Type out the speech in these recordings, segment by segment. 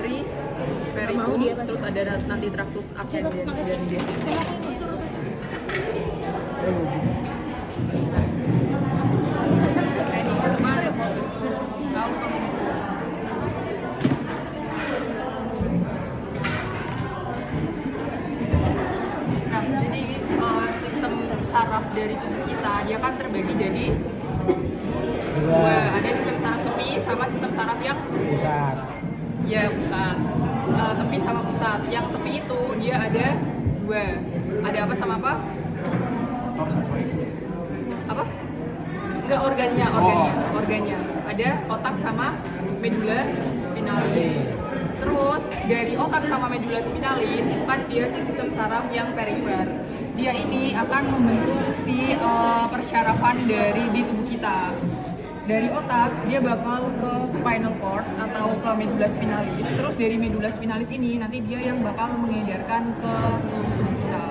periphery, peripum, terus ada nanti tractus ascendens dan descendens. Nah, ini sistemnya nervus. Tahu? Nah, jadi sistem saraf dari tubuh kita dia kan terbagi jadi dua. Ada sistem saraf tepi sama sistem saraf yang pusat. Ya, pusat. Tepi sama pusat. Yang tepi itu dia ada dua. Ada apa sama apa? Apa? Enggak, organnya. Ada otak sama medula spinalis. Terus dari otak sama medula spinalis itu kan dia si sistem saraf yang perifer. Dia ini akan membentuk si persyarafan dari di tubuh kita. Dari otak dia bakal ke spinal cord atau ke medula spinalis. Terus dari medula spinalis ini nanti dia yang bakal mengedarkan ke seluruh tubuh kita.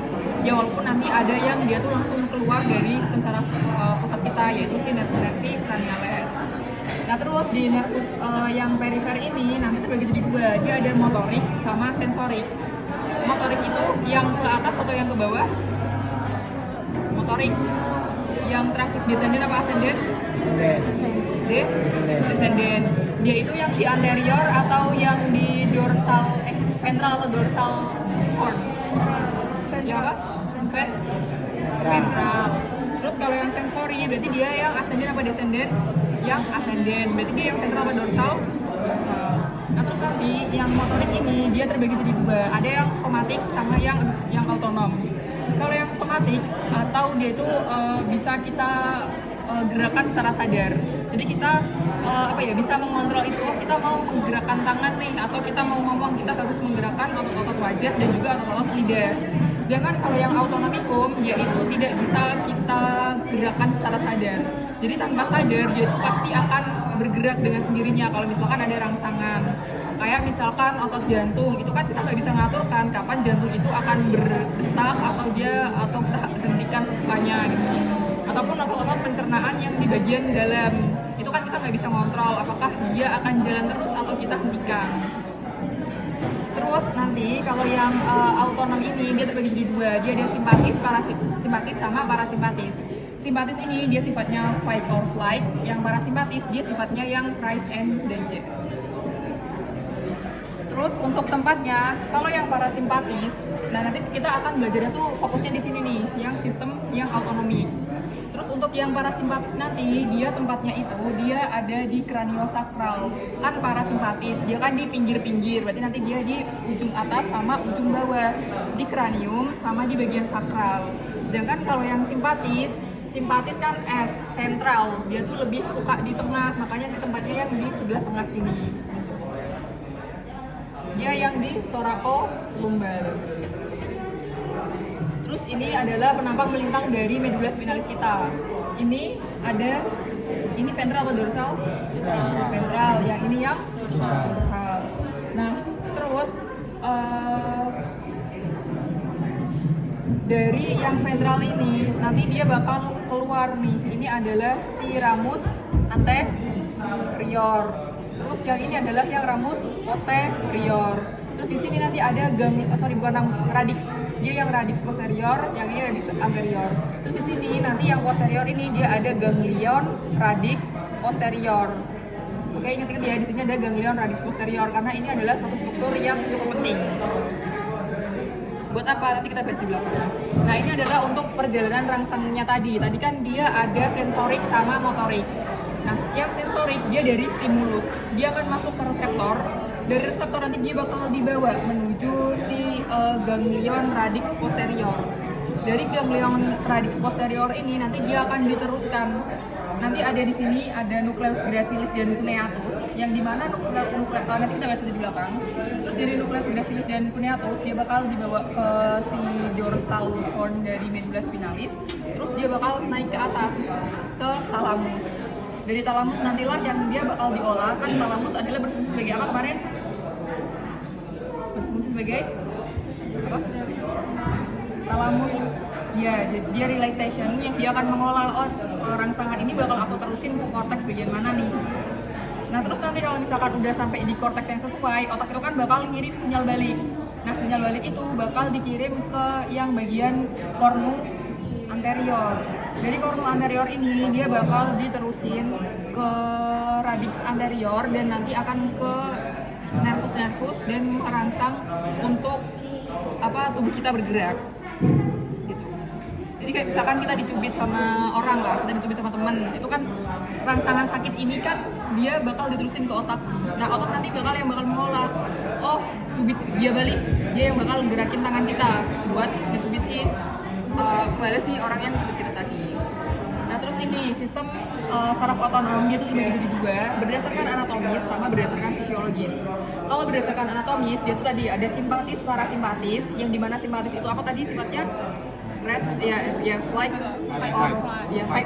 Ya walaupun nanti ada yang dia tuh langsung keluar dari sistem saraf pusat kita, yaitu si nervus nervi cranialis. Nah terus di nervus yang perifer ini nanti terbagi jadi dua. Dia ada motorik sama sensorik. Motorik itu yang ke atas atau yang ke bawah? Motorik. Yang tractus descendens apa ascendens? Descendens. Dia itu yang di anterior atau yang di dorsal, ventral atau dorsal horn? Ya apa? Ventral. Terus kalau yang sensori berarti dia yang ascendens apa descendens? Yang ascendens. Berarti dia yang ventral apa dorsal? Dorsal. Nah terus nanti yang motorik ini dia terbagi jadi dua. Ada yang somatik sama yang autonom. Kalau yang somatik atau dia itu bisa kita gerakan secara sadar. Jadi kita bisa mengontrol itu. Oh, kita mau menggerakkan tangan nih, atau kita mau ngomong, kita harus menggerakkan otot-otot wajah dan juga otot-otot lidah. Sedangkan kalau yang autonomikum dia itu tidak bisa kita gerakan secara sadar. Jadi tanpa sadar dia itu pasti akan bergerak dengan sendirinya. Kalau misalkan ada rangsangan, kayak misalkan otot jantung itu kan kita nggak bisa ngaturkan kapan jantung itu akan berdetak atau kita hentikan sesukanya gitu. Ataupun otot-otot pencernaan yang di bagian dalam itu kan kita nggak bisa ngontrol apakah dia akan jalan terus atau kita hentikan. Terus nanti kalau yang autonom ini dia terbagi jadi dua. Dia ada simpatis sama parasimpatis. Simpatis ini dia sifatnya fight or flight, yang parasimpatis dia sifatnya yang rise and digest. Terus untuk tempatnya, kalau yang parasimpatis, nah nanti kita akan belajarnya tuh fokusnya di sini nih, yang sistem yang autonomi. Terus untuk yang parasimpatis nanti, dia tempatnya itu dia ada di kraniosakral. Kan parasimpatis, dia kan di pinggir-pinggir, berarti nanti dia di ujung atas sama ujung bawah, di kranium sama di bagian sakral. Sedangkan kalau yang simpatis kan sentral, dia tuh lebih suka di tengah, makanya di tempatnya yang di sebelah tengah sini. Dia yang di thoracolumbar. Terus ini adalah penampang melintang dari medula spinalis kita. Ini ventral atau dorsal? Ventral. Yang ini yang dorsal. Nah, terus dari yang ventral ini nanti dia bakal keluar nih. Ini adalah si ramus anterior. Terus yang ini adalah yang ramus posterior. Terus di sini nanti ada radix. Dia yang radix posterior, yang ini radix anterior. Terus di sini nanti yang posterior ini dia ada ganglion radix posterior. Oke, ingat-ingat ya, di sini ada ganglion radix posterior karena ini adalah suatu struktur yang cukup penting. Buat apa? Nanti kita bahas di belakang. Nah, ini adalah untuk perjalanan rangsangnya tadi. Tadi kan dia ada sensorik sama motorik. Nah, yang sensorik dia dari stimulus. Dia akan masuk ke reseptor. Dari reseptor nanti dia bakal dibawa menuju si ganglion radix posterior. Dari ganglion radix posterior ini nanti dia akan diteruskan. Nanti ada di sini ada nucleus gracilis dan cuneatus, yang dimana nanti kita bahas di belakang. Terus dari nucleus gracilis dan cuneatus dia bakal dibawa ke si dorsal horn dari medula spinalis. Terus dia bakal naik ke atas ke thalamus. Dari thalamus nantilah yang dia bakal diolah. Kan thalamus adalah berfungsi sebagai apa kemarin? Berfungsi sebagai apa? Thalamus. Ya, dia relay station yang dia akan mengolah rangsangan ini bakal aku terusin ke korteks bagian mana nih. Nah terus nanti kalau misalkan udah sampai di korteks yang sesuai, otak itu kan bakal ngirim sinyal balik. Nah sinyal balik itu bakal dikirim ke yang bagian kornu anterior. Dari kornu anterior ini dia bakal diterusin ke radix anterior dan nanti akan ke nervus dan merangsang untuk tubuh kita bergerak. Gitu. Jadi kayak misalkan kita dicubit sama orang lah, kita dicubit sama teman, itu kan rangsangan sakit ini kan dia bakal diterusin ke otak. Nah otak nanti yang bakal mengolah, oh cubit dia balik, dia yang bakal gerakin tangan kita buat ngecubit si orang yang cubit kita tadi. Nah terus ini sistem saraf otonom dia tuh terbagi jadi dua berdasarkan anatomis sama berdasarkan fisiologis. Kalau berdasarkan anatomis dia tuh tadi ada simpatis, parasimpatis, yang dimana simpatis itu apa tadi sifatnya rest fight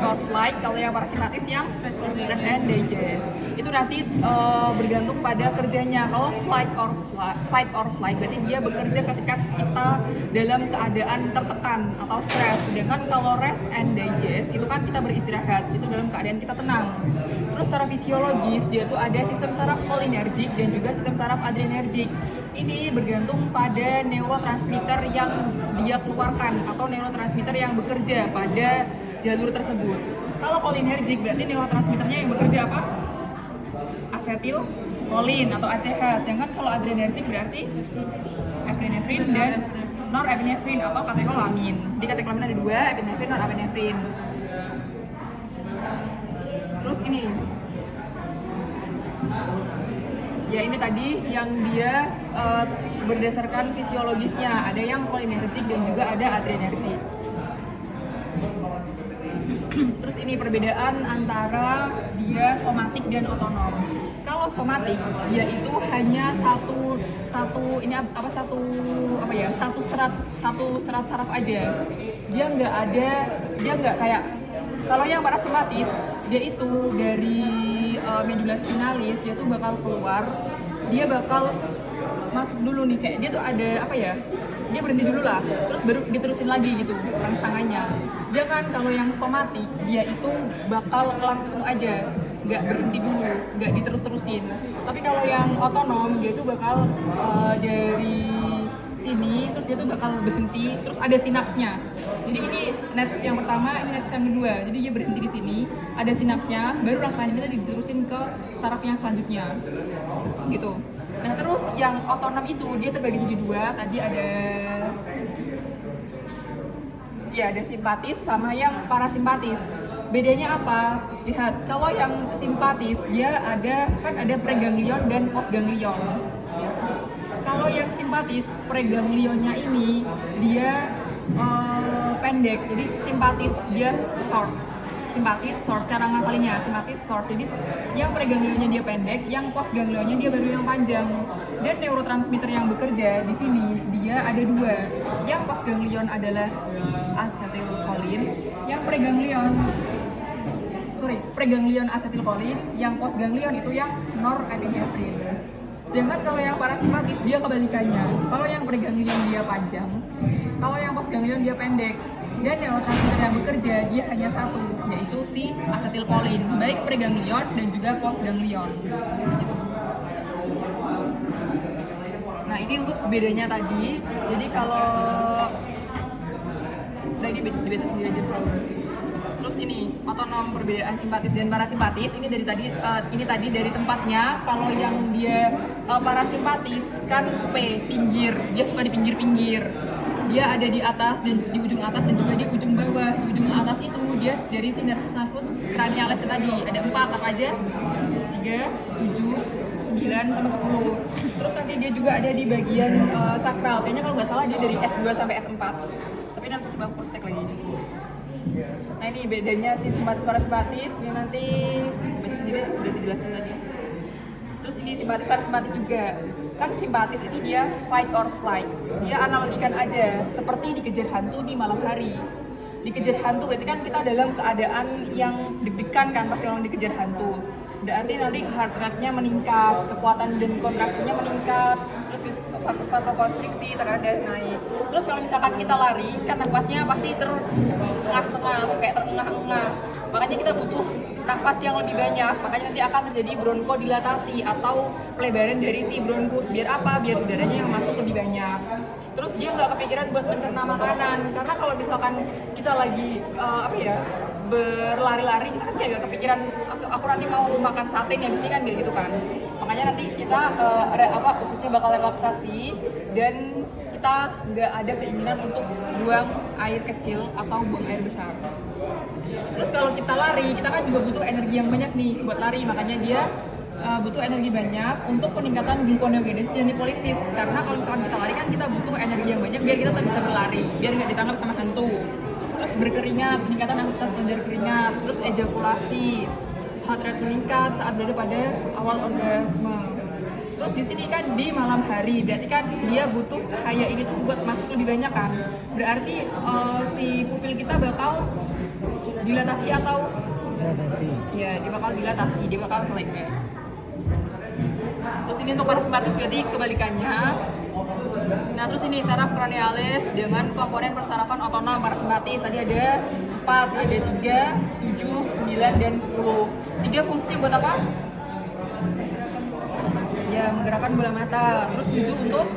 or flight. Kalau yang parasimpatis yang rest and digest itu nanti bergantung pada kerjanya. Kalau fight or flight berarti dia bekerja ketika kita dalam keadaan tertekan atau stres. Sedangkan kalau rest and digest itu kan kita beristirahat, itu dalam keadaan kita tenang. Terus secara fisiologis dia tuh ada sistem saraf kolinergik dan juga sistem saraf adrenergik. Ini bergantung pada neurotransmitter yang dia keluarkan atau neurotransmitter yang bekerja pada jalur tersebut. Kalau kolinergik berarti neurotransmitternya yang bekerja apa? Asetilkolin atau ACH. Sedangkan kalau adrenergik berarti epinefrin dan norepinefrin atau katekolamin. Di katekolamin ada dua, epinefrin, norepinefrin. Terus ini ya ini tadi yang dia berdasarkan fisiologisnya, ada yang kolinergik dan juga ada adrenergik. Terus ini perbedaan antara dia somatik dan otonom. Kalau somatik dia itu hanya satu serat saraf aja. Dia nggak kayak kalau yang parasimpatis dia itu dari medula spinalis dia tuh bakal keluar, dia bakal masuk dulu nih kayak dia tuh ada dia berhenti dulu lah, terus baru diterusin lagi gitu rangsangannya. Sedangkan kalau yang somatik dia itu bakal langsung aja, nggak berhenti dulu, nggak diterus-terusin. Tapi kalau yang otonom dia tuh bakal dari sini terus dia tuh bakal berhenti, terus ada sinapsnya. Jadi ini nervus yang pertama, ini nervus yang kedua. Jadi dia berhenti di sini, ada sinapsnya, baru rangsangan kita diterusin ke saraf yang selanjutnya. Gitu. Nah, terus yang otonom itu dia terbagi jadi dua. Tadi ada simpatis sama yang parasimpatis. Bedanya apa? Lihat, kalau yang simpatis dia ada preganglion dan postganglion. Kalau yang simpatis, preganglionnya ini dia pendek, jadi simpatis dia short. Simpatis short, cara ngapalinnya simpatis short. Jadi yang preganglionnya dia pendek, yang postganglionnya dia baru yang panjang. Dan neurotransmitter yang bekerja di sini dia ada dua. Yang postganglion adalah asetilkolin, yang preganglion asetilkolin, yang postganglion itu yang norepinefrin. Sedangkan kalau yang parasimpatis dia kebalikannya. Kalau yang preganglion dia panjang, kalau yang postganglion dia pendek. Dan neurotransmitter yang bekerja dia hanya satu, yaitu si asetilkolin, baik preganglion dan juga postganglion. Nah ini untuk bedanya tadi. Jadi kalau ini dibaca sendiri aja bro. Terus ini otonom, perbedaan simpatis dan parasimpatis. Ini tadi dari tempatnya. Kalau yang dia parasimpatis kan pinggir, dia suka di pinggir-pinggir. Dia ada di atas dan di ujung atas dan juga di ujung bawah. Di ujung atas itu dia dari si nervus cranialis tadi ada 4 apa aja? 3, 7, 9 sampai 10. Terus nanti dia juga ada di bagian sakral. Kayaknya kalau nggak salah dia dari S2 sampai S4. Tapi nanti coba aku cek lagi. Nah ini bedanya si simpatis parasimpatis. Ini nanti baca sendiri udah dijelasin tadi. Terus ini simpatis parasimpatis juga. Kan simpatis itu dia fight or flight. Dia analogikan aja seperti dikejar hantu di malam hari. Dikejar hantu berarti kan kita dalam keadaan yang deg-degan kan, pasti orang dikejar hantu. Nanti heart rate-nya meningkat, kekuatan dan kontraksinya meningkat, terus vasokonstriksi, tekanan darah naik. Terus kalau misalkan kita lari, kan napasnya pasti tersengat-sengat, kayak terengah-engah. Makanya kita butuh nafas yang lebih banyak, makanya nanti akan terjadi bronkodilatasi atau pelebaran dari si bronkus. Biar apa? Biar udaranya yang masuk lebih banyak. Terus dia nggak kepikiran buat mencerna makanan, karena kalau misalkan kita lagi berlari-lari, kita kan kayak gak kepikiran aku nanti mau makan sate nih habis ini kan gitu kan. Makanya nanti kita ususnya bakal relaksasi dan kita nggak ada keinginan untuk buang air kecil atau buang air besar. Terus kalau kita lari, kita kan juga butuh energi yang banyak nih buat lari, makanya dia butuh energi banyak untuk peningkatan gluconeogenesis dan lipolisis. Karena kalau misalkan kita lari kan kita butuh energi yang banyak biar kita tetap bisa berlari, biar nggak ditangkap sama hantu. Terus berkeringat, peningkatan aktivitas kadar keringat, terus ejakulasi, heart rate meningkat saat berada pada awal orgasme. Terus di sini kan di malam hari, berarti kan dia butuh cahaya ini tuh buat masuk lebih banyak kan. Berarti si pupil kita bakal dilatasi atau ya dia bakal dilatasi, dia bakal melebar. Terus ini untuk parasimpatis berarti kebalikannya. Nah terus ini saraf craniosalis dengan komponen persarafan otonom parasimpatis. Tadi ada 4, ada 3, 7, 9, dan 10. 3 fungsinya buat apa? Ya menggerakkan bola mata. Terus 7 untuk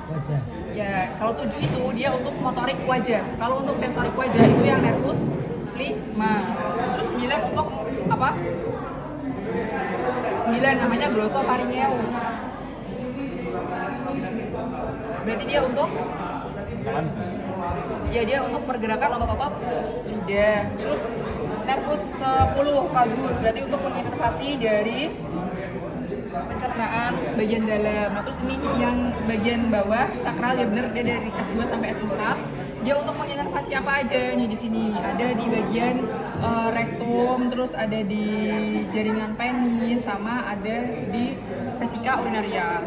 wajah. Ya kalau 7 itu dia untuk motorik wajah. Kalau untuk sensorik wajah itu yang nervus 5. Terus 9 untuk apa? 9 namanya glossopharyngeus. Berarti dia untuk dia untuk pergerakan otot-otot lidah. Terus nervus 10 vagus berarti untuk menginervasi dari pencernaan bagian dalam. Nah terus ini yang bagian bawah sakral ya bener, dia dari S2 sampai S4. Dia untuk menginervasi apa aja nih di sini? Ada di bagian rektum, terus ada di jaringan penis, sama ada di vesika urinaria.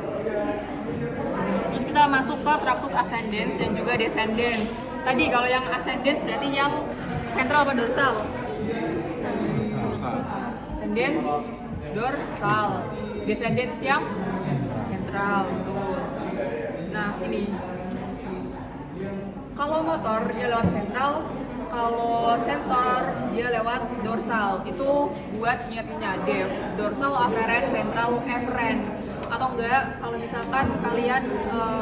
Terus kita masuk ke tractus ascendens dan juga descendens. Tadi kalau yang ascendens berarti yang ventral apa dorsal? Ascendens dorsal. Descendens yang ventral, betul. Nah ini kalau motor dia lewat ventral, kalau sensor dia lewat dorsal. Itu buat ingat-ingatnya DEF, dorsal afferent ventral efferent. Atau enggak kalau misalkan kalian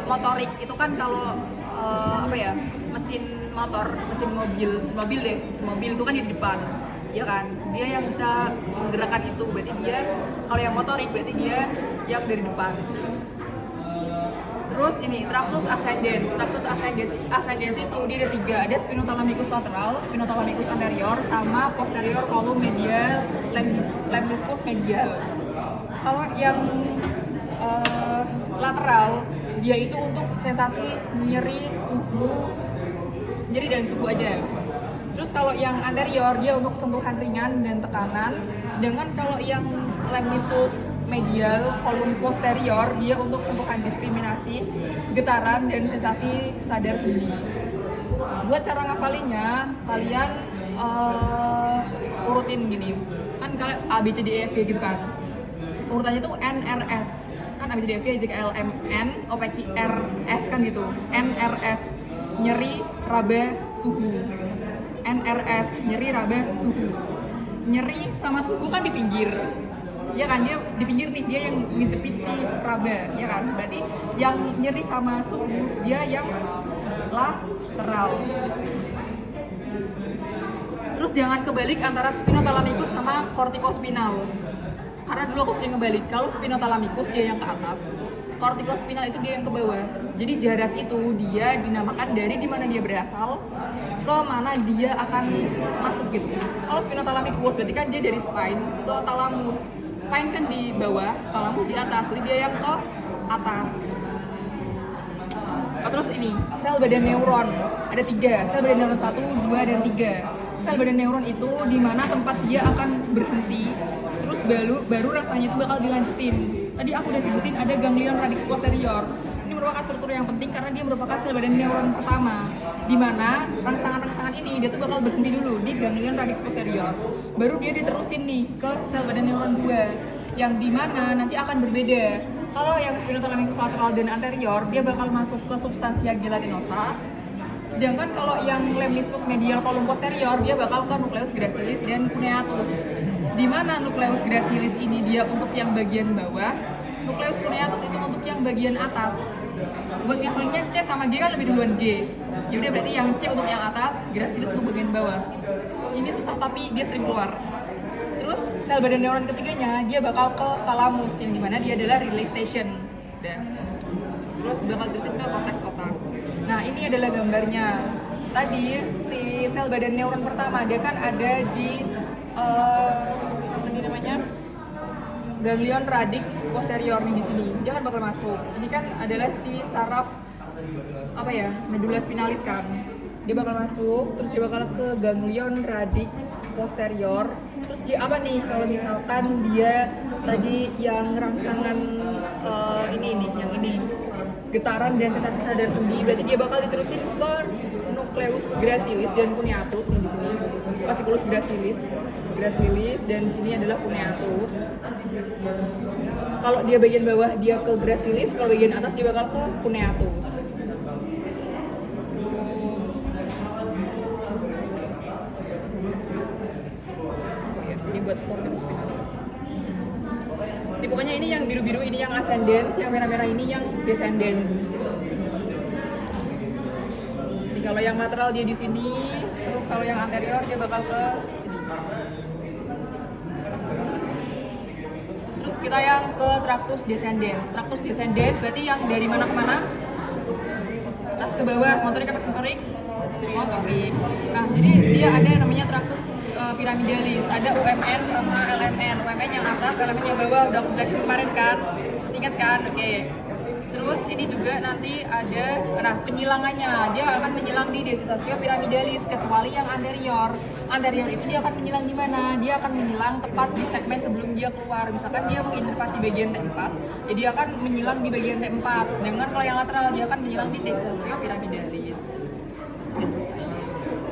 motorik itu kan kalau mesin motor, mesin mobil itu kan di depan, ya kan? Dia yang bisa menggerakkan itu, berarti dia kalau yang motorik berarti dia yang dari depan. Terus ini tractus ascendens. Tractus ascendens itu dia ada 3, ada spinothalamicus lateral, spinothalamicus anterior, sama posterior column medial, lemniscus medial. Kalau yang lateral dia itu untuk sensasi nyeri dan suhu aja. Terus kalau yang anterior dia untuk sentuhan ringan dan tekanan, sedangkan kalau yang lemniscus medial, kolom posterior dia untuk sentuhan diskriminasi, getaran, dan sensasi sadar sendi. Buat cara ngafalinya, kalian urutin gini, kan kalian A, B, C, D, E, F, G gitu kan. Urutannya tuh NRS, kan A, B, C, D, E, F, G, H, K, L, M, N, O, P, Q, R, S kan gitu. NRS, nyeri, raba, suhu. NRS, nyeri, raba, suhu. Nyeri sama suhu kan di pinggir, ya kan, dia di pinggir nih, dia yang ngecepit si raba, ya kan, berarti yang nyeri sama suhu dia yang lateral. Terus jangan kebalik antara spinothalamicus sama corticospinal, karena dulu aku sering ngebalik. Kalau spinothalamicus dia yang ke atas, corticospinal itu dia yang ke bawah. Jadi jaras itu dia dinamakan dari di mana dia berasal ke mana dia akan masuk gitu. Kalau spinothalamicus berarti kan dia dari spine ke thalamus. Spine kan di bawah, thalamus di atas, jadi dia yang ke atas. Terus ini, sel badan neuron. Ada 3, sel badan neuron 1, 2, dan 3. Sel badan neuron itu di mana tempat dia akan berhenti. Terus baru rasanya itu bakal dilanjutin. Tadi aku udah sebutin ada ganglion radix posterior. Ini merupakan struktur yang penting karena dia merupakan sel badan neuron pertama. Di mana rangsangan-rangsangan ini dia tuh bakal berhenti dulu di ganglion radix posterior. Baru dia diterusin nih ke sel badan neuron 2 yang di mana nanti akan berbeda. Kalau yang spinothalamicus lateral dan anterior dia bakal masuk ke substansia gelatinosa. Sedangkan kalau yang lemniscus medial kolom posterior dia bakal ke nucleus gracilis dan cuneatus. Di mana nucleus gracilis ini dia untuk yang bagian bawah, nucleus cuneatus itu untuk yang bagian atas. Buat ngefangnya C sama G kan lebih duluan G. Ya udah berarti yang C untuk yang atas, gracilis untuk bagian bawah. Ini susah tapi dia sering keluar. Terus sel badan neuron ketiganya dia bakal ke thalamus yang dimana dia adalah relay station. Udah. Terus bakal terusin ke korteks otak. Nah ini adalah gambarnya. Tadi si sel badan neuron pertama dia kan ada di ini namanya ganglion radix posterior nih di sini. Dia kan bakal masuk. Ini kan adalah si saraf apa ya medula spinalis kan. Dia bakal masuk, terus dia bakal ke ganglion radix posterior. Terus dia apa nih kalau misalkan dia tadi yang rangsangan ini yang ini getaran dan sensasi sadar sendi, berarti dia bakal diterusin ke nucleus gracilis dan cuneatus nih di sini. Fasciculus gracilis dan di sini adalah cuneatus. Kalau dia bagian bawah dia ke gracilis, kalau bagian atas dia bakal ke cuneatus. Ini buat organ spinal. Jadi pokoknya ini yang biru-biru ini yang ascendens, yang merah-merah ini yang descendens. Jadi kalau yang lateral dia di sini, terus kalau yang anterior dia bakal ke sini. Terus kita yang ke tractus descendens. Tractus descendens berarti yang dari mana ke mana? Atas ke bawah, motorik apa sensorik? Motorik. Nah, jadi dia ada namanya tractus piramidalis, ada UMN sama LMN. UMN yang atas, LMN yang bawah, udah aku jelasin kemarin kan? Masih ingat kan? Oke. Terus ini juga nanti ada, nah penyilangannya, dia akan menyilang di desosasio piramidalis, kecuali yang anterior. Anterior itu dia akan menyilang di mana? Dia akan menyilang tepat di segmen sebelum dia keluar. Misalkan dia menginnervasi bagian T4, jadi dia akan menyilang di bagian T4. Sedangkan kalau yang lateral dia akan menyilang di desosasio piramidalis. Terus